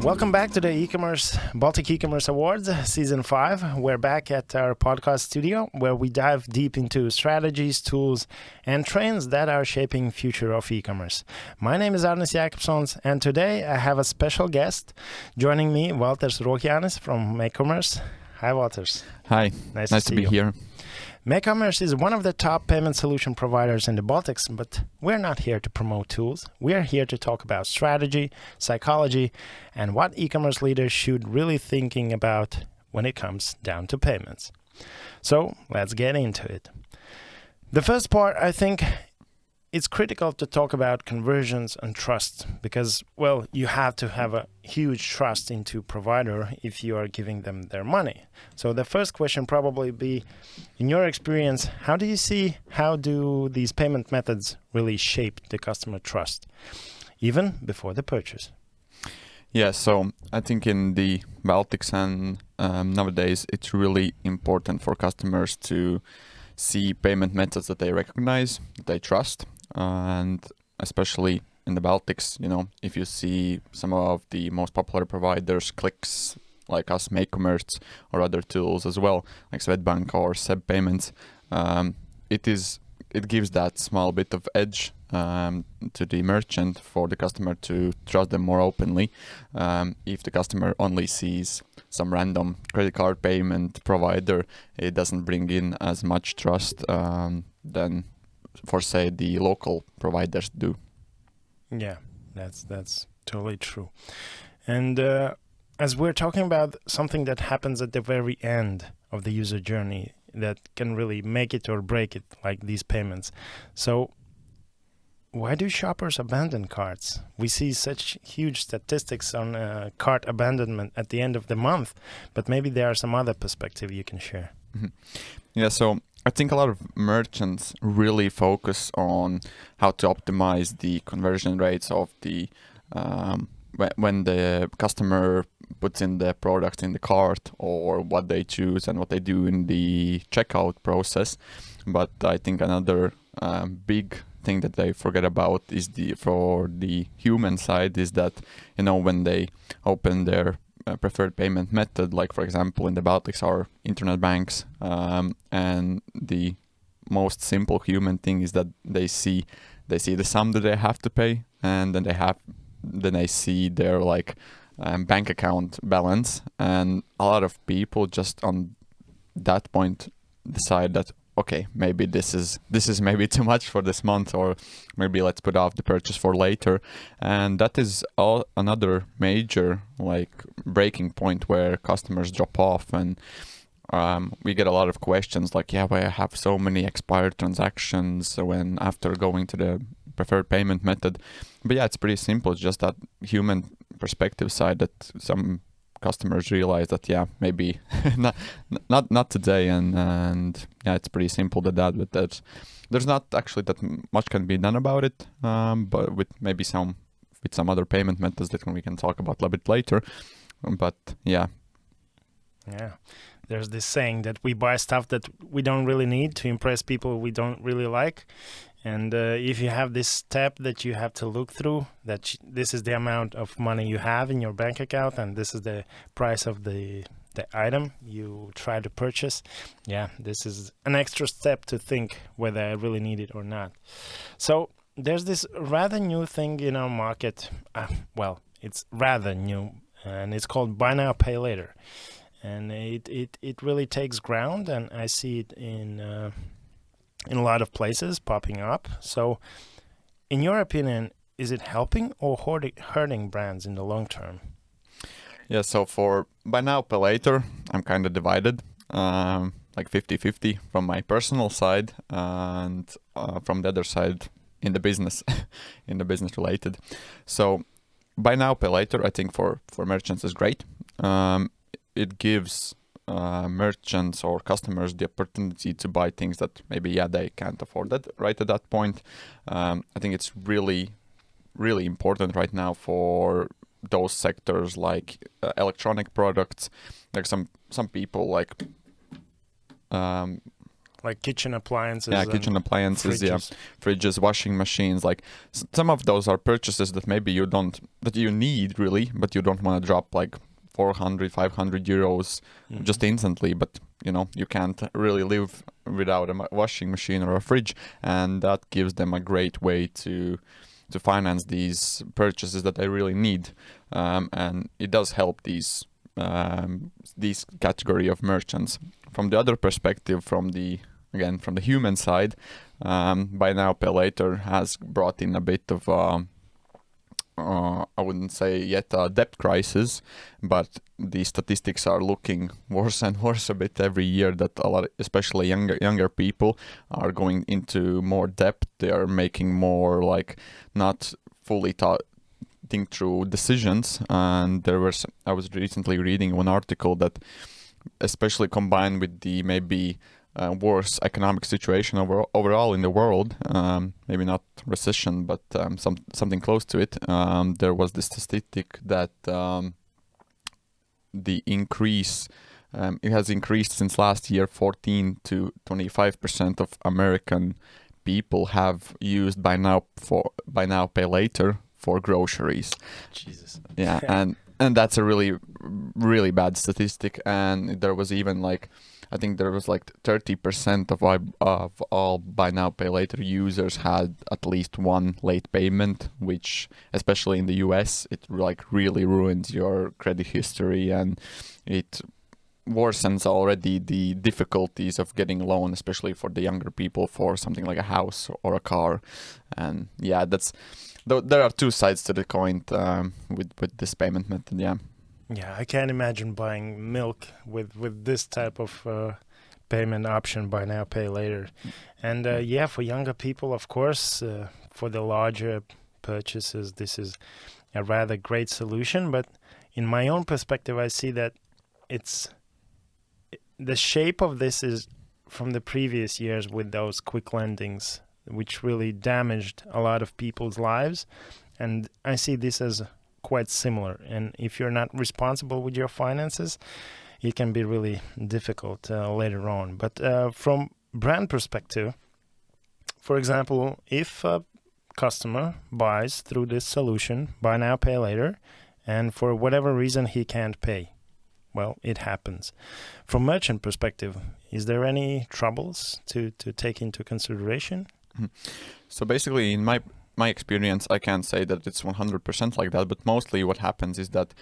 Welcome back to the e-commerce Baltic E-commerce Awards Season 5. We're back at our podcast studio where we dive deep into strategies, tools, and trends that are shaping future of e-commerce. My name is Arnis Jakobsons, and today I have a special guest joining me, Valters Rokjānis from MakeCommerce. Hi, Valters. Hi. Nice to be here. MakeCommerce is one of the top payment solution providers in the Baltics, but we're not here to promote tools. We're here to talk about strategy, psychology, and what e-commerce leaders should really thinking about when it comes down to payments. So let's get into it. The first part, I think, it's critical to talk about conversions and trust because, well, you have to have a huge trust into provider if you are giving them their money. So the first question probably be, in your experience, how do these payment methods really shape the customer trust, even before the purchase? Yeah, so I think in the Baltics and nowadays, it's really important for customers to see payment methods that they recognize, that they trust. And especially in the Baltics, if you see some of the most popular providers, clicks like us, MakeCommerce, or other tools as well, like Swedbank or SEB Payments, it gives that small bit of edge to the merchant for the customer to trust them more openly. If the customer only sees some random credit card payment provider, it doesn't bring in as much trust than for say the local providers do. Yeah, that's totally true. And as we're talking about something that happens at the very end of the user journey that can really make it or break it, like these payments. So why do shoppers abandon carts? We see such huge statistics on cart abandonment at the end of the month, but maybe there are some other perspective you can share. Mm-hmm. Yeah, so I think a lot of merchants really focus on how to optimize the conversion rates of the when the customer puts in the product in the cart or what they choose and what they do in the checkout process. But I think another big thing that they forget about is for the human side is that when they open their preferred payment method, like for example in the Baltics are internet banks, and the most simple human thing is that they see the sum that they have to pay, and then they see their bank account balance, and a lot of people just on that point decide that okay, maybe this is maybe too much for this month, or maybe let's put off the purchase for later. And that is another major breaking point where customers drop off, and we get a lot of questions like, yeah, why I have so many expired transactions when after going to the preferred payment method. But yeah, it's pretty simple. It's just that human perspective side that some customers realize that maybe not today, and yeah, it's pretty simple that but there's not actually that much can be done about it, but with some other payment methods that we can talk about a little bit later. But yeah, there's this saying that we buy stuff that we don't really need to impress people we don't really like. And if you have this step that you have to look through, that this is the amount of money you have in your bank account and this is the price of the item you try to purchase, this is an extra step to think whether I really need it or not. So there's this rather new thing in our market. It's rather new, and it's called buy now, pay later. And it really takes ground, and I see it in a lot of places popping up. So in your opinion, is it helping or hurting brands in the long term? Yeah, so for buy now, pay later, I'm kind of divided, 50-50 from my personal side, and from the other side in the business, in the business related. So buy now, pay later, I think for merchants is great. It gives merchants or customers the opportunity to buy things that maybe they can't afford that right at that point. I think it's really important right now for those sectors like electronic products. Like some people like kitchen appliances. Yeah, kitchen appliances, fridges. fridges, washing machines. Like some of those are purchases that maybe that you need really, but you don't want to drop like 400, 500 euros just instantly. But you can't really live without a washing machine or a fridge, and that gives them a great way to finance these purchases that they really need, and it does help these category of merchants. From the other perspective, from the human side, buy now pay later has brought in a bit of I wouldn't say yet a debt crisis, but the statistics are looking worse and worse a bit every year, that a lot, especially younger people, are going into more debt. They are making more like not fully think through decisions. And I was recently reading one article that, especially combined with the maybe worse economic situation overall in the world, maybe not recession, but something close to it. There was this statistic that the increase, it has increased since last year. 14 to 25% of American people have used buy now pay later for groceries. Jesus. Yeah, and that's a really, really bad statistic. And there was even I think there was 30% of all buy now pay later users had at least one late payment, which, especially in the US, it really ruins your credit history, and it worsens already the difficulties of getting a loan, especially for the younger people, for something like a house or a car. And yeah, there are two sides to the coin with this payment method. Yeah, I can't imagine buying milk with this type of payment option, buy now, pay later. And for younger people, of course, for the larger purchases, this is a rather great solution. But in my own perspective, I see that the shape of this is from the previous years with those quick lendings, which really damaged a lot of people's lives. And I see this as quite similar. And if you're not responsible with your finances, it can be really difficult later on. But from brand perspective, for example, if a customer buys through this solution, buy now, pay later, and for whatever reason he can't pay, well, it happens. From merchant perspective, is there any troubles to take into consideration? So basically, in my experience, I can't say that it's 100% like that, but mostly what happens is that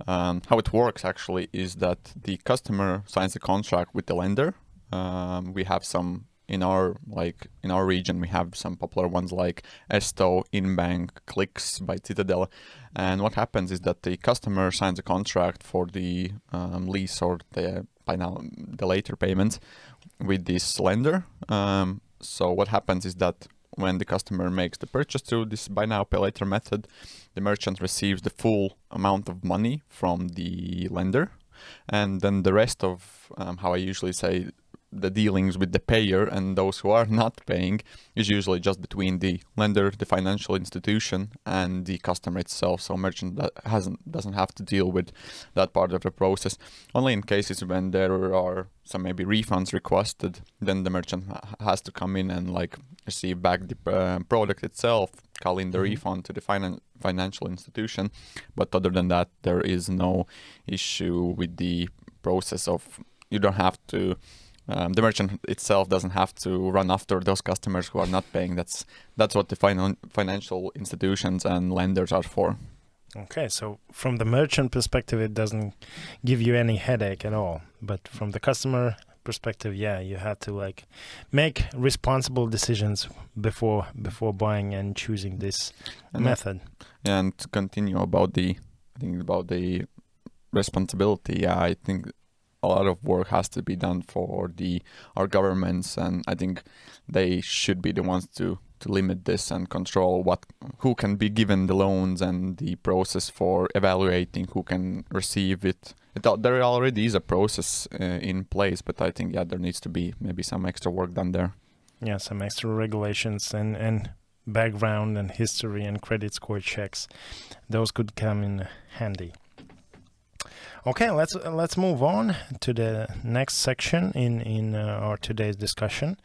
how it works actually is that the customer signs a contract with the lender. We have some in our region. We have some popular ones like Esto, Inbank, Clicks by Citadel. And what happens is that the customer signs a contract for the lease or the later payments with this lender. So what happens is that when the customer makes the purchase through this buy now pay later method, the merchant receives the full amount of money from the lender, and then the rest of how I usually say the dealings with the payer and those who are not paying is usually just between the lender, the financial institution, and the customer itself. So merchant doesn't have to deal with that part of the process. Only in cases when there are some maybe refunds requested, then the merchant has to come in and receive back the product itself, call in the refund to the financial institution. But other than that, there is no issue with the process of, you don't have to, the merchant itself doesn't have to run after those customers who are not paying. That's what the financial institutions and lenders are for. Okay, so from the merchant perspective, it doesn't give you any headache at all. But from the customer perspective, you have to make responsible decisions before buying and choosing this method. And to continue about the responsibility, I think a lot of work has to be done for our governments, and I think they should be the ones to limit this and control who can be given the loans and the process for evaluating who can receive it. There already is a process in place, but I think there needs to be maybe some extra work done there. Yeah, some extra regulations and background and history and credit score checks. Those could come in handy. Okay, let's move on to the next section in our today's discussion,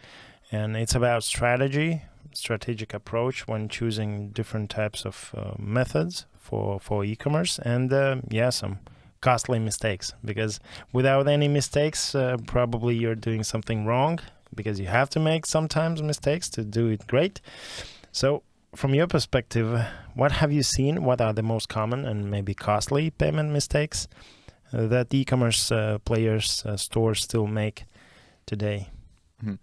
and it's about strategic approach when choosing different types of methods for e-commerce, and some costly mistakes, because without any mistakes, probably you're doing something wrong, because you have to make sometimes mistakes to do it great. So from your perspective, what have you seen? What are the most common and maybe costly payment mistakes that e-commerce players, stores still make today? Mm-hmm.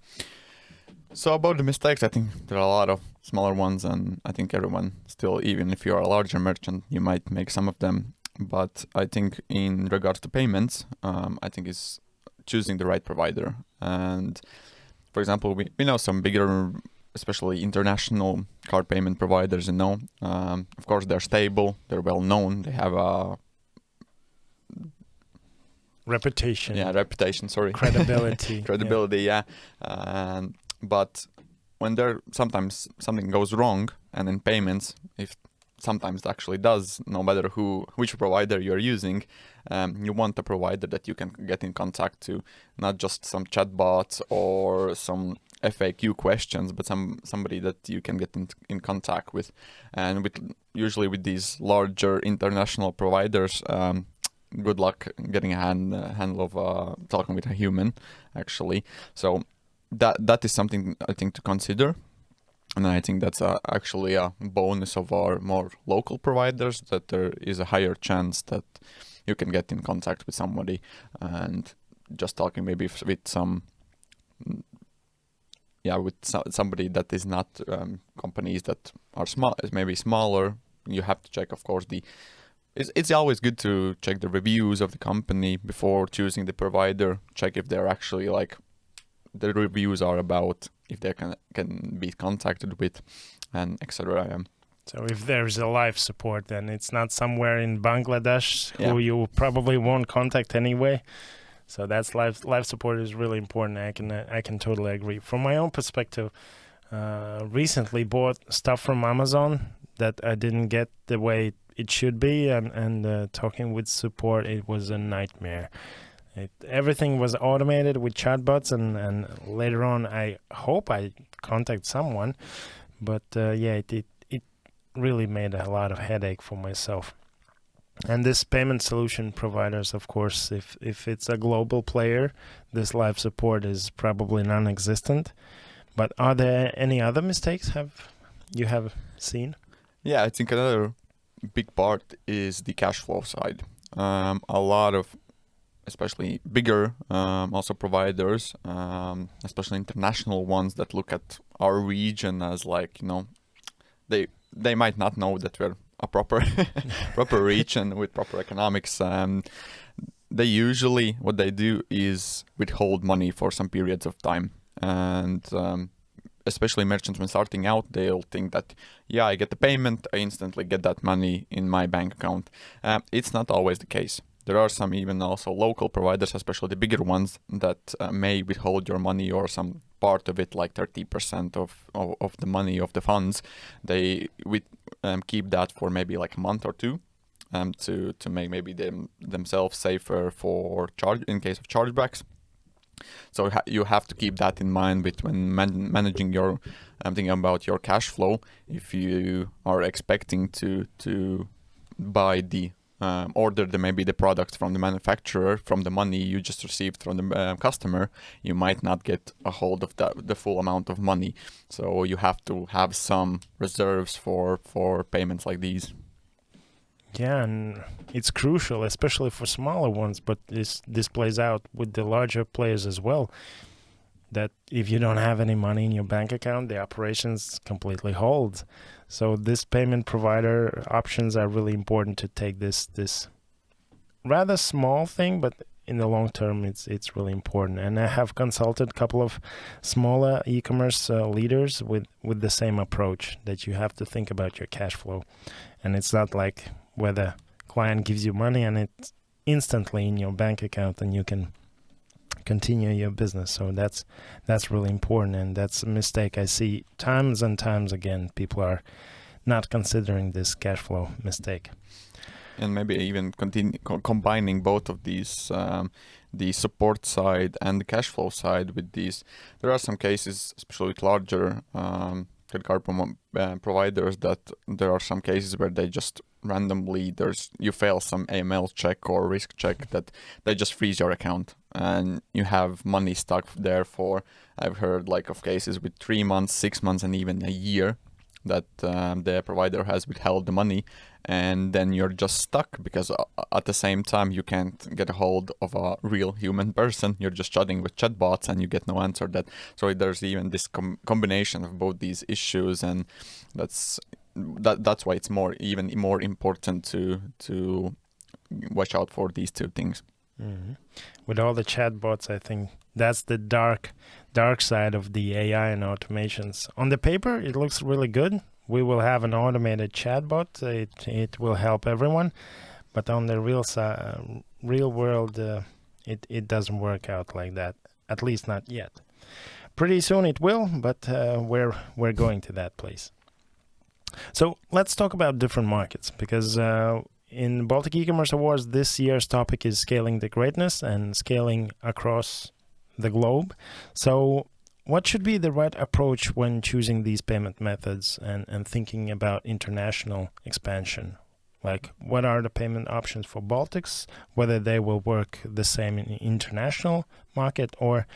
So about the mistakes, I think there are a lot of smaller ones, and I think everyone still, even if you are a larger merchant, you might make some of them. But I think in regards to payments, I think it's choosing the right provider. And for example, we know some bigger, especially international card payment providers, of course, they're stable, they're well known, they have a reputation, sorry. Credibility. Yeah. But when sometimes something goes wrong, and in payments, if sometimes it actually does, no matter which provider you're using, you want a provider that you can get in contact to, not just some chatbots or some FAQ questions, but somebody that you can get in contact with. And usually with these larger international providers, good luck getting a handle of talking with a human, actually. So that is something I think to consider. And I think that's actually a bonus of our more local providers, that there is a higher chance that you can get in contact with somebody, and just talking maybe with somebody that is not companies that are small, maybe smaller. You have to check, of course, it's always good to check the reviews of the company before choosing the provider. Check if they're actually the reviews are about, if they can be contacted with, and etc. So if there's a live support, then it's not somewhere in Bangladesh who you probably won't contact anyway. So that's live support is really important. I can totally agree. From my own perspective, recently bought stuff from Amazon that I didn't get the way it should be, and talking with support, it was a nightmare. Everything was automated with chatbots, and later on, I hope I contact someone, but it really made a lot of headache for myself. And this payment solution providers, of course, if it's a global player, this live support is probably non-existent. But are there any other mistakes you have seen? Yeah, I think another big part is the cash flow side. A lot of, especially bigger also providers, especially international ones that look at our region as they might not know that we're a proper region with proper economics. They usually, what they do is withhold money for some periods of time, and especially merchants when starting out, they'll think that, I get the payment, I instantly get that money in my bank account. It's not always the case. There are some even also local providers, especially the bigger ones, that may withhold your money or some part of it, like 30% of the money of the funds. They keep that for maybe like a month or two, to make maybe themselves safer for in case of chargebacks. So you have to keep that in mind when managing your thinking about your cash flow. If you are expecting to buy order maybe the product from the manufacturer from the money you just received from the customer, you might not get a hold of the full amount of money. So you have to have some reserves for payments like these. Yeah, and it's crucial, especially for smaller ones, but this plays out with the larger players as well, that if you don't have any money in your bank account, the operations completely hold. So this payment provider options are really important to take this rather small thing, but in the long term, it's really important. And I have consulted a couple of smaller e-commerce leaders with the same approach, that you have to think about your cash flow. And it's not like where the client gives you money and it's instantly in your bank account and you can continue your business. So that's really important, and that's a mistake I see times and times again. People are not considering this cash flow mistake. And maybe even continue combining both of these, the support side and the cash flow side with these. There are some cases, especially with larger credit card providers, that there are some cases where they just randomly, you fail some AML check or risk check, that they just freeze your account and you have money stuck there for, I've heard like of cases with 3 months, 6 months, and even a year, that the provider has withheld the money, and then you're just stuck because at the same time you can't get a hold of a real human person. You're just chatting with chatbots and you get no answer. So there's even this combination of both these issues, and that's why it's even more important to watch out for these two things. Mm-hmm. With all the chatbots, I think that's the dark side of the AI and automations. On the paper, it looks really good. We will have an automated chatbot. It will help everyone, but on the real world, it doesn't work out like that. At least not yet. Pretty soon it will, but we're going to that place. So let's talk about different markets, because in Baltic E-commerce Awards, this year's topic is scaling the greatness and scaling across the globe. So what should be the right approach when choosing these payment methods and thinking about international expansion? Like, what are the payment options for Baltics, whether they will work the same in the international market, or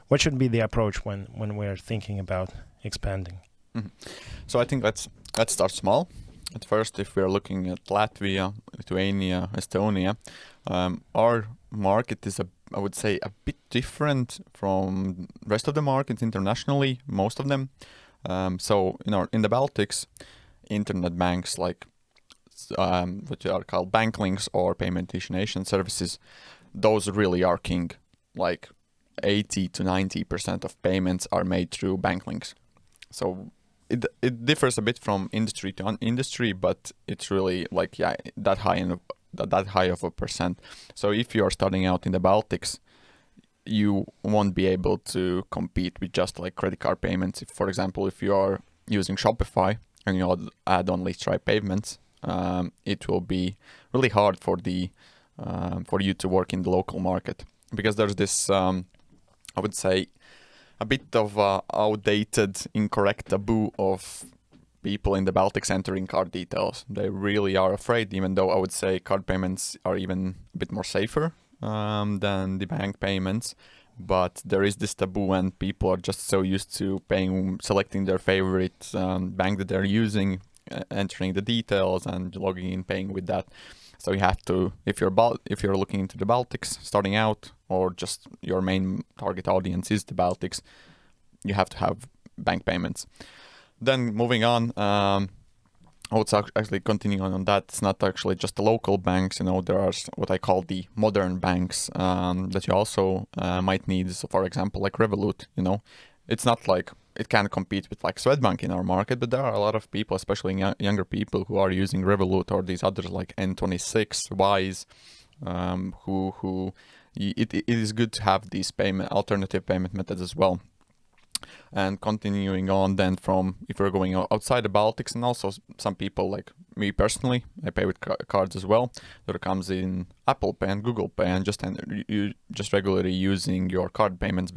what should be the approach when we're thinking about expanding? Mm-hmm. So I think let's start small. At first, if we're looking at Latvia, Lithuania, Estonia, our market is I would say a bit different from rest of the markets internationally, most of them. So in the Baltics, internet banks like what are called bank links or payment initiation services, those really are king. Like 80 to 90% of payments are made through bank links. So it differs a bit from industry to industry, but it's really like that high of a percent. So if you are starting out in the Baltics, you won't be able to compete with just like credit card payments. If, for example, if you are using Shopify and you add only Stripe payments, it will be really hard for you to work in the local market, because there's this I would say a bit of outdated, incorrect taboo of people in the Baltics entering card details. They really are afraid, even though I would say card payments are even a bit more safer than the bank payments. But there is this taboo, and people are just so used to selecting their favorite bank that they're using, entering the details and logging in, paying with that. So you have to, if you're looking into the Baltics, starting out, or just your main target audience is the Baltics, you have to have bank payments. Then moving on, I would actually continue on that. It's not actually just the local banks. There are what I call the modern banks that you also might need. So, for example, like Revolut. It's not like it can compete with like Swedbank in our market, but there are a lot of people, especially younger people, who are using Revolut or these others like N26, Wise, it is good to have these alternative payment methods as well. And continuing on then from, if we're going outside the Baltics, and also some people like me personally, I pay with cards as well. There comes in Apple Pay and Google Pay, and you just regularly using your card payments.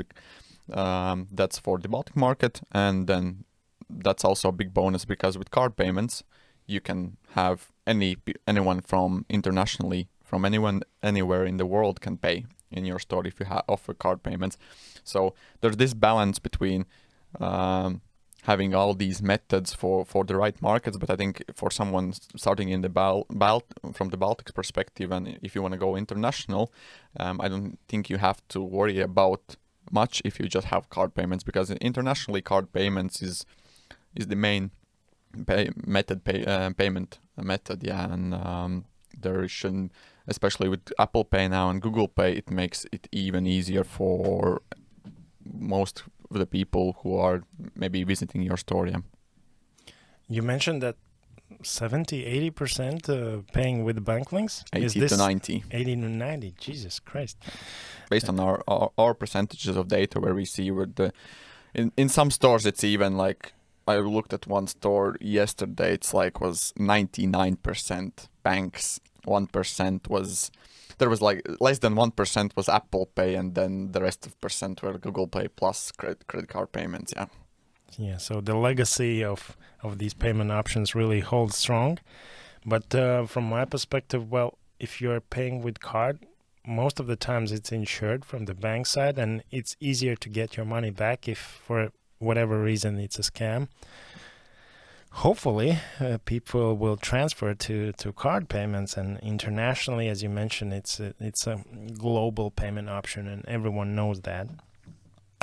That's for the Baltic market, and then that's also a big bonus, because with card payments you can have anyone from internationally, from anyone anywhere in the world can pay in your store if you offer card payments. So there's this balance between having all these methods for the right markets. But I think for someone starting in the from the Baltics perspective, and if you want to go international, I don't think you have to worry about much if you just have card payments, because internationally card payments is the main payment method, and there shouldn't, especially with Apple Pay now and Google Pay, it makes it even easier for most of the people who are maybe visiting your store. Yeah. You mentioned that 70-80% paying with bank links. 80 to 90. 80 to 90. Jesus Christ. Based on our percentages of data, where we see in some stores it's even like, I looked at one store yesterday, it's like was 99% banks, 1% was there was like less than 1% was Apple Pay, and then the rest of percent were Google Pay plus credit card payments. Yeah. Yeah, so the legacy of these payment options really holds strong. But from my perspective, well, if you're paying with card, most of the times it's insured from the bank side, and it's easier to get your money back if for whatever reason it's a scam. Hopefully, people will transfer to card payments, and internationally, as you mentioned, it's a global payment option, and everyone knows that.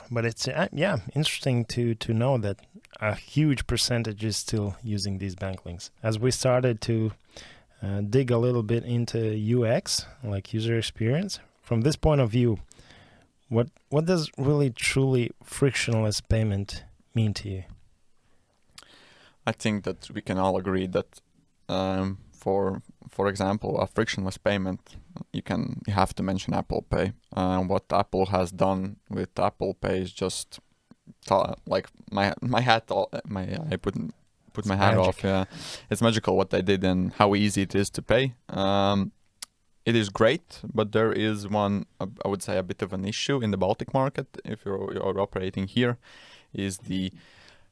But it's interesting to know that a huge percentage is still using these bank links. As we started to dig a little bit into UX, like user experience, from this point of view, what does really truly frictionless payment mean to you? I think that we can all agree that for example, a frictionless payment, you have to mention Apple Pay. What Apple has done with Apple Pay is just like I put my hat off. Yeah, it's magical what they did and how easy it is to pay. It is great, but there is one, I would say, a bit of an issue in the Baltic market. If you're operating here, is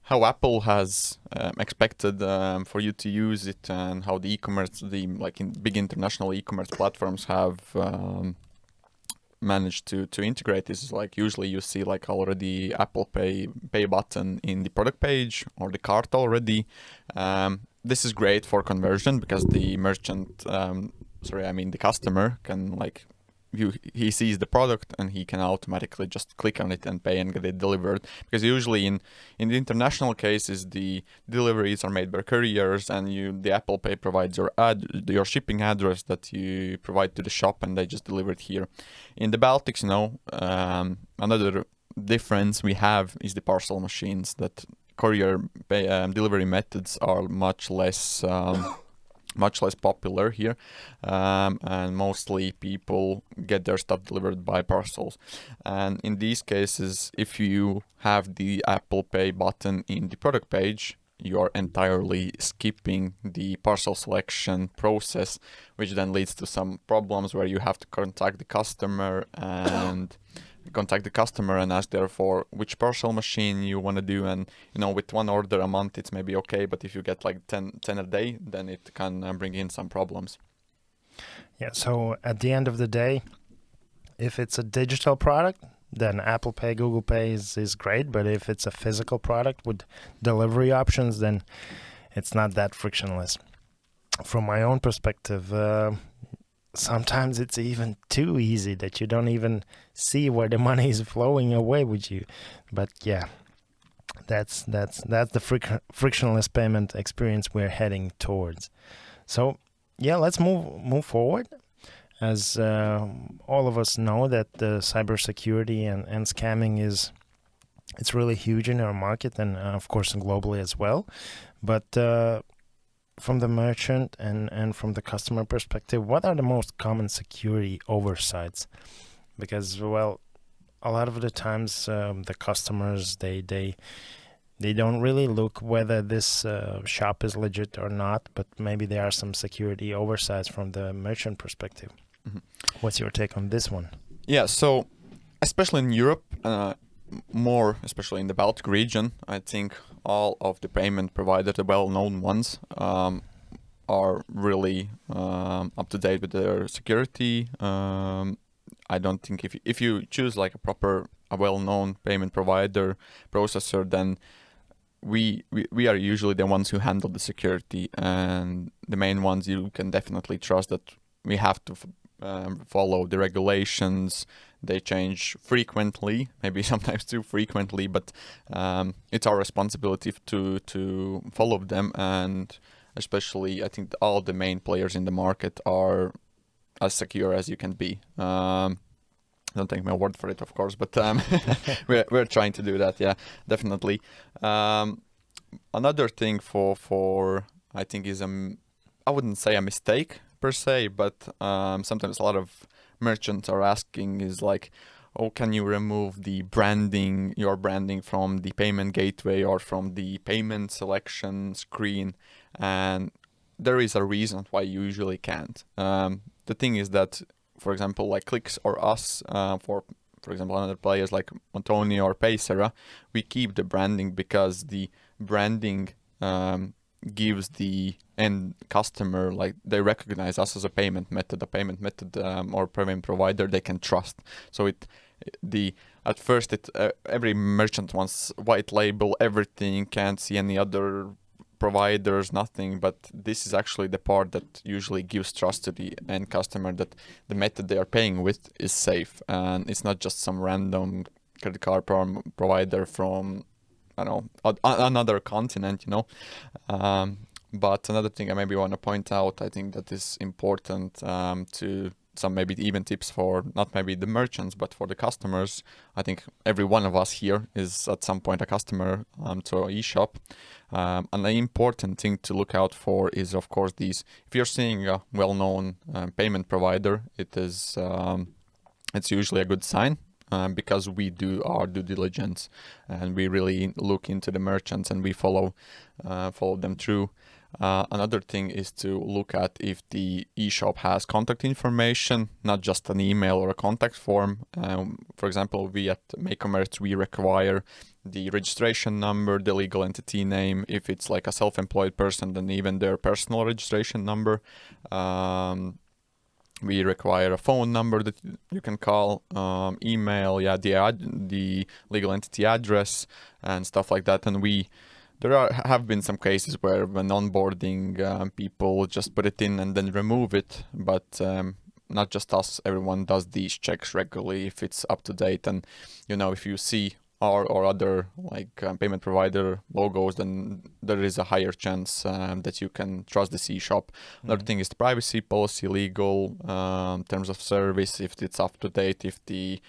how Apple has expected for you to use it, and how the e-commerce, big international e-commerce platforms have managed to integrate this. Is like usually you see like already Apple Pay button in the product page or the cart already. This is great for conversion because the the customer can he sees the product and he can automatically just click on it and pay and get it delivered. Because usually in the international cases, the deliveries are made by couriers, and the Apple Pay provides your shipping address that you provide to the shop, and they just deliver it here. In the Baltics, another difference we have is the parcel machines. That courier delivery methods are much less popular here, and mostly people get their stuff delivered by parcels. And in these cases, if you have the Apple Pay button in the product page, you're entirely skipping the parcel selection process, which then leads to some problems where you have to contact the customer and ask therefore which parcel machine you want to do. And with one order a month it's maybe okay, but if you get like 10 a day, then it can bring in some problems. Yeah, so at the end of the day, if it's a digital product, then Apple Pay, Google Pay is great. But if it's a physical product with delivery options, then it's not that frictionless. From my own perspective, sometimes it's even too easy that you don't even see where the money is flowing away with you. But yeah, that's the frictionless payment experience we're heading towards. So yeah, let's move forward. As all of us know that the cybersecurity and scamming it's really huge in our market, and of course globally as well. But from the merchant and from the customer perspective, what are the most common security oversights? Because, well, a lot of the times the customers, they don't really look whether this shop is legit or not, but maybe there are some security oversights from the merchant perspective. Mm-hmm. What's your take on this one? Yeah, so especially in Europe, more especially in the Baltic region, I think all of the payment providers, the well-known ones, are really up to date with their security. I don't think if you choose like a well-known payment provider processor, then we are usually the ones who handle the security, and the main ones you can definitely trust that we have to follow the regulations. They change frequently, maybe sometimes too frequently, but it's our responsibility to follow them. And especially, I think all the main players in the market are as secure as you can be. Don't take my word for it, of course, but we're trying to do that. Yeah, definitely. Another thing for I think is I wouldn't say a mistake per se, but sometimes a lot of merchants are asking is like, oh, can you remove your branding from the payment gateway or from the payment selection screen? And there is a reason why you usually can't. The thing is that, for example, like Clicks or us, for example, other players like Antonio or Paysera, we keep the branding because the branding gives the end customer, like, they recognize us as a payment method, or payment provider they can trust. So at first every merchant wants white label everything, can't see any other providers, nothing, but this is actually the part that usually gives trust to the end customer, that the method they are paying with is safe, and it's not just some random credit card provider from, I don't know, another continent, But another thing I maybe want to point out, I think that is important, to some maybe even tips for not maybe the merchants, but for the customers. I think every one of us here is at some point a customer to an e-shop. And the important thing to look out for is, of course, these. If you're seeing a well-known payment provider, it's usually a good sign. Because we do our due diligence and we really look into the merchants and we follow them through. Another thing is to look at if the e-shop has contact information, not just an email or a contact form. For example, we at MakeCommerce, we require the registration number, the legal entity name. If it's like a self-employed person, then even their personal registration number. We require a phone number that you can call, email, the legal entity address and stuff like that. And there have been some cases where when onboarding, people just put it in and then remove it. But not just us, everyone does these checks regularly if it's up to date. And, if you see or other like payment provider logos, then there is a higher chance that you can trust the C-shop. Another thing is the privacy policy, legal terms of service, if it's up to date, if the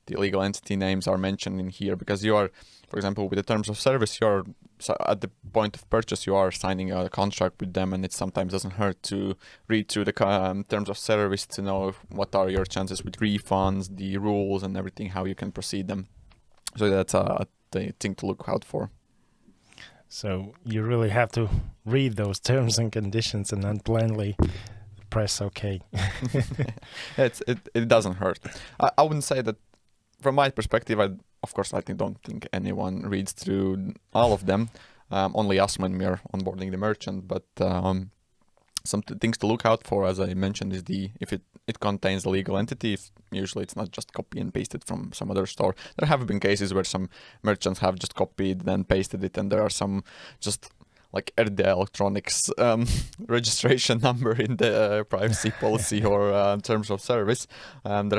legal entity names are mentioned in here, because you are, for example, with the terms of service, you're at the point of purchase, you are signing a contract with them, and it sometimes doesn't hurt to read through the terms of service to know what are your chances with refunds, the rules and everything, how you can proceed them. So that's a thing to look out for. So you really have to read those terms and conditions and not blindly press OK. It doesn't hurt. I wouldn't say that, from my perspective, I don't think anyone reads through all of them. Only us when we're onboarding the merchant. But some things to look out for, as I mentioned, is if it contains the legal entity. Usually it's not just copy and pasted from some other store. There have been cases where some merchants have just copied and pasted it, and there are some just like RD Electronics registration number in the privacy policy or terms of service. There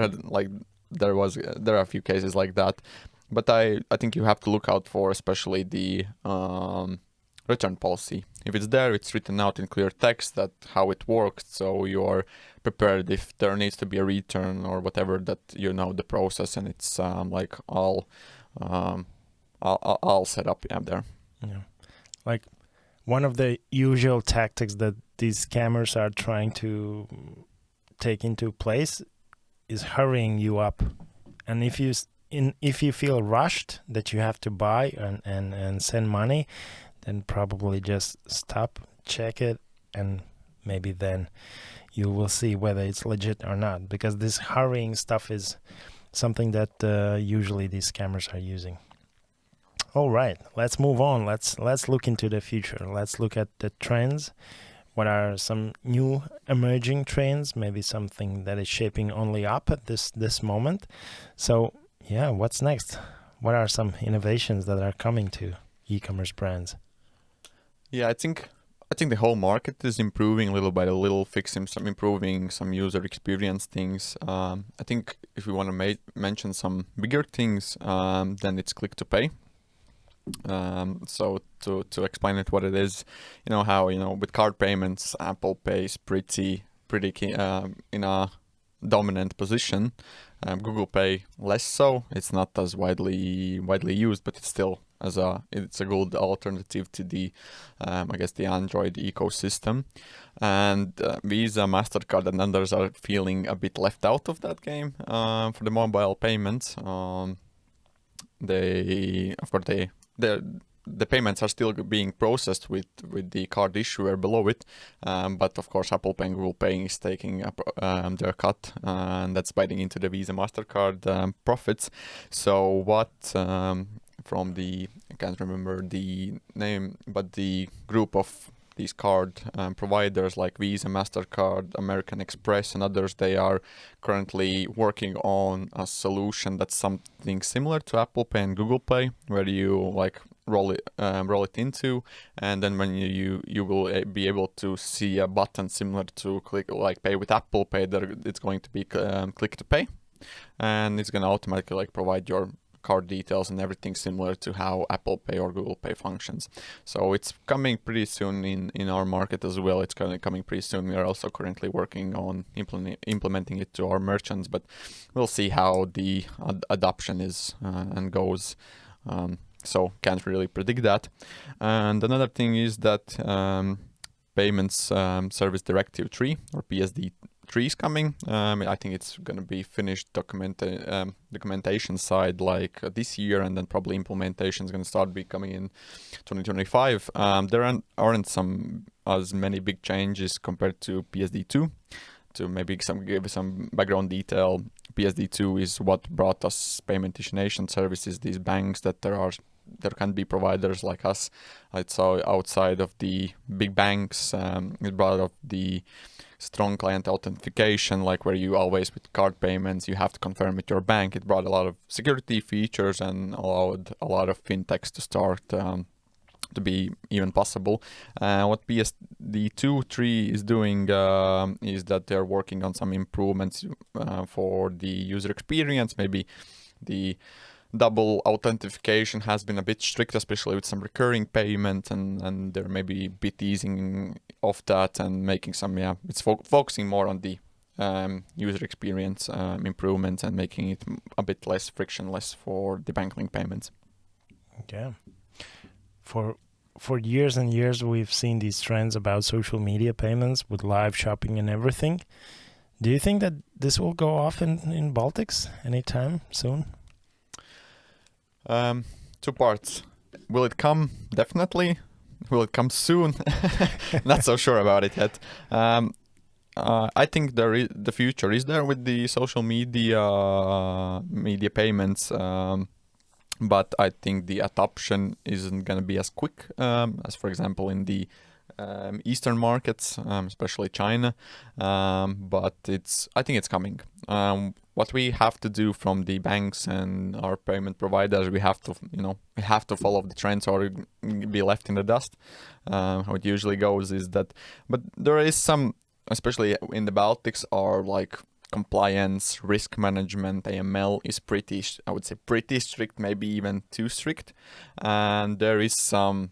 are a few cases like that. But I think you have to look out for especially the return policy. If it's there, it's written out in clear text that how it works, so you are prepared if there needs to be a return or whatever, that the process, and it's like all set up there. Yeah, like one of the usual tactics that these scammers are trying to take into place is hurrying you up, and if you feel rushed that you have to buy and send money, then probably just stop, check it, and maybe then you will see whether it's legit or not, because this hurrying stuff is something that usually these scammers are using. All right, let's move on. Let's look into the future. Let's look at the trends. What are some new emerging trends? Maybe something that is shaping only up at this moment. So yeah, what's next? What are some innovations that are coming to e-commerce brands? Yeah, I think the whole market is improving little by little, improving some user experience things. I think if we want to mention some bigger things, then it's click to pay. So to explain it what it is, how with card payments, Apple Pay is pretty in a dominant position. Google Pay less so. It's not as widely used, but it's still it's a good alternative to the the Android ecosystem. And Visa, MasterCard, and others are feeling a bit left out of that game for the mobile payments. the payments are still being processed with the card issuer below it, but of course Apple Pay and Google Pay is taking up their cut, and that's biting into the Visa Mastercard profits. So what from the, I can't remember the name, but the group of these card providers like Visa, Mastercard, American Express, and others, they are currently working on a solution that's something similar to Apple Pay and Google Pay, where you like roll it into, and then when you will be able to see a button similar to click like pay with Apple Pay. There it's going to be click to pay, and it's going to automatically like provide your card details and everything similar to how Apple Pay or Google Pay functions. So it's coming pretty soon in our market as well. It's kind of coming pretty soon. We are also currently working on implementing it to our merchants, but we'll see how the adoption is and goes. So can't really predict that. And another thing is that Payments Service Directive 3 or PSD 3 is coming. I think it's going to be finished documentation side like this year, and then probably implementation is going to start becoming in 2025. There aren't some as many big changes compared to PSD 2. To maybe give some background detail, PSD 2 is what brought us payment destination services, these banks that there can be providers like us. It's outside of the big banks. It brought up the strong client authentication, like where you always with card payments you have to confirm with your bank. It brought a lot of security features and allowed a lot of fintechs to start to be even possible. What PSD 2.3 is doing is that they're working on some improvements for the user experience. Maybe the double authentication has been a bit strict, especially with some recurring payment, and they're maybe a bit easing off that and making some, it's focusing more on the user experience improvements and making it a bit less frictionless for the bank link payments. Yeah. For years and years, we've seen these trends about social media payments with live shopping and everything. Do you think that this will go off in Baltics anytime soon? Two parts. Will it come? Definitely. Will it come soon? Not so sure about it yet. I think the future is there with the social media payments. But I think the adoption isn't going to be as quick as, for example, in the Eastern markets, especially China. But I think it's coming. What we have to do from the banks and our payment providers, we have to follow the trends or be left in the dust. How it usually goes is that, but there is some, especially in the Baltics, are like compliance, risk management, AML is pretty strict, maybe even too strict, and there is some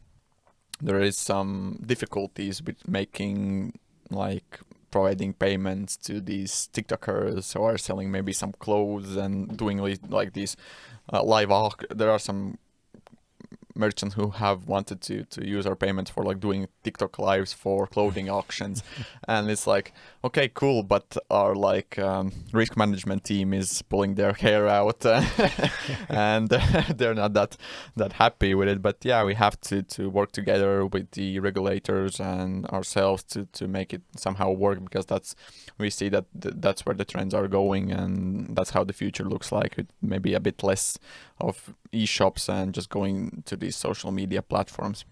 difficulties with making like providing payments to these TikTokers who are selling maybe some clothes and doing like these live there are some merchants who have wanted to use our payments for like doing TikTok lives for clothing auctions, and it's like, okay, cool, but our like risk management team is pulling their hair out and they're not that happy with it. But yeah, we have to work together with the regulators and ourselves to make it somehow work, because we see that's where the trends are going, and that's how the future looks like, with maybe a bit less of e-shops and just going to these social media platforms.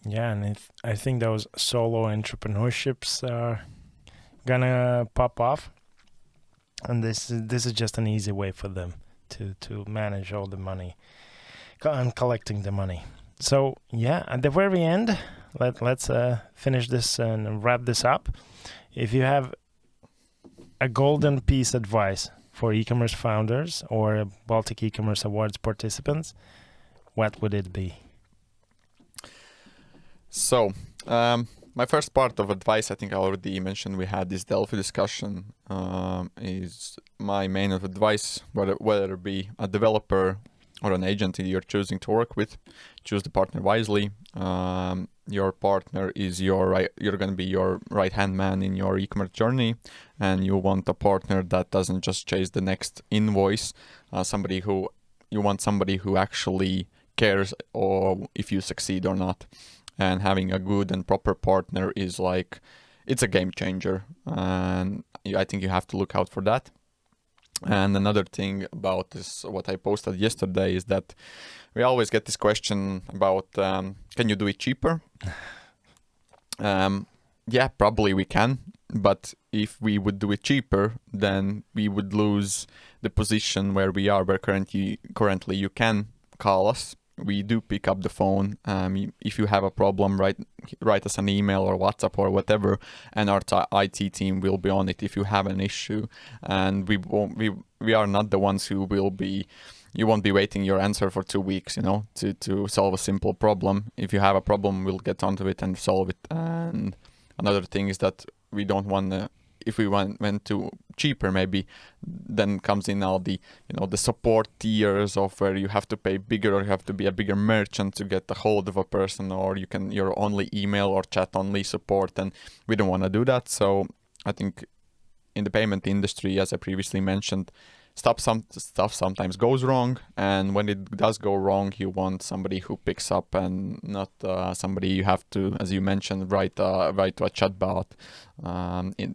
Yeah, and I think those solo entrepreneurships are gonna pop off, and this is just an easy way for them to manage all the money and collecting the money. So yeah, at the very end, let's finish this and wrap this up. If you have a golden piece advice for e-commerce founders or Baltic E-commerce Awards participants, what would it be? So, my first part of advice, I think I already mentioned, we had this Delphi discussion, is my main advice, whether it be a developer or an agent you're choosing to work with, choose the partner wisely. Your partner is you're going to be your right-hand man in your e-commerce journey, and you want a partner that doesn't just chase the next invoice, you want somebody who actually cares or if you succeed or not. And having a good and proper partner is like, it's a game changer. And I think you have to look out for that. And another thing about this, what I posted yesterday, is that we always get this question about, can you do it cheaper? Yeah, probably we can. But if we would do it cheaper, then we would lose the position where we are, where currently you can call us. We do pick up the phone. If you have a problem, write us an email or WhatsApp or whatever, and our IT team will be on it if you have an issue. And we are not the ones who will be. You won't be waiting your answer for 2 weeks, to solve a simple problem. If you have a problem, we'll get onto it and solve it. And another thing is that we don't want to. If we went to cheaper, maybe then comes in all the the support tiers of where you have to pay bigger, or you have to be a bigger merchant to get a hold of a person, or you're only email or chat only support, and we don't want to do that. So I think in the payment industry, as I previously mentioned, stuff sometimes goes wrong, and when it does go wrong, you want somebody who picks up, and not somebody you have to, as you mentioned, write to a chatbot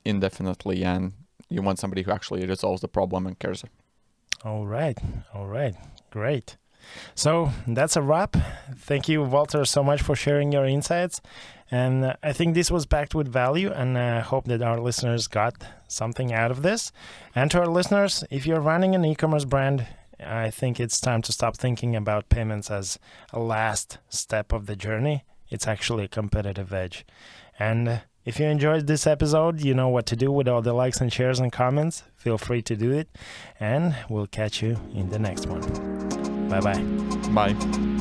indefinitely, and you want somebody who actually resolves the problem and cares. All right, great. So that's a wrap. Thank you, Walter, so much for sharing your insights. And I think this was packed with value, and I hope that our listeners got something out of this. And to our listeners, if you're running an e-commerce brand, I think it's time to stop thinking about payments as a last step of the journey. It's actually a competitive edge. And if you enjoyed this episode, you know what to do with all the likes and shares and comments. Feel free to do it. And we'll catch you in the next one. Bye-bye. Bye.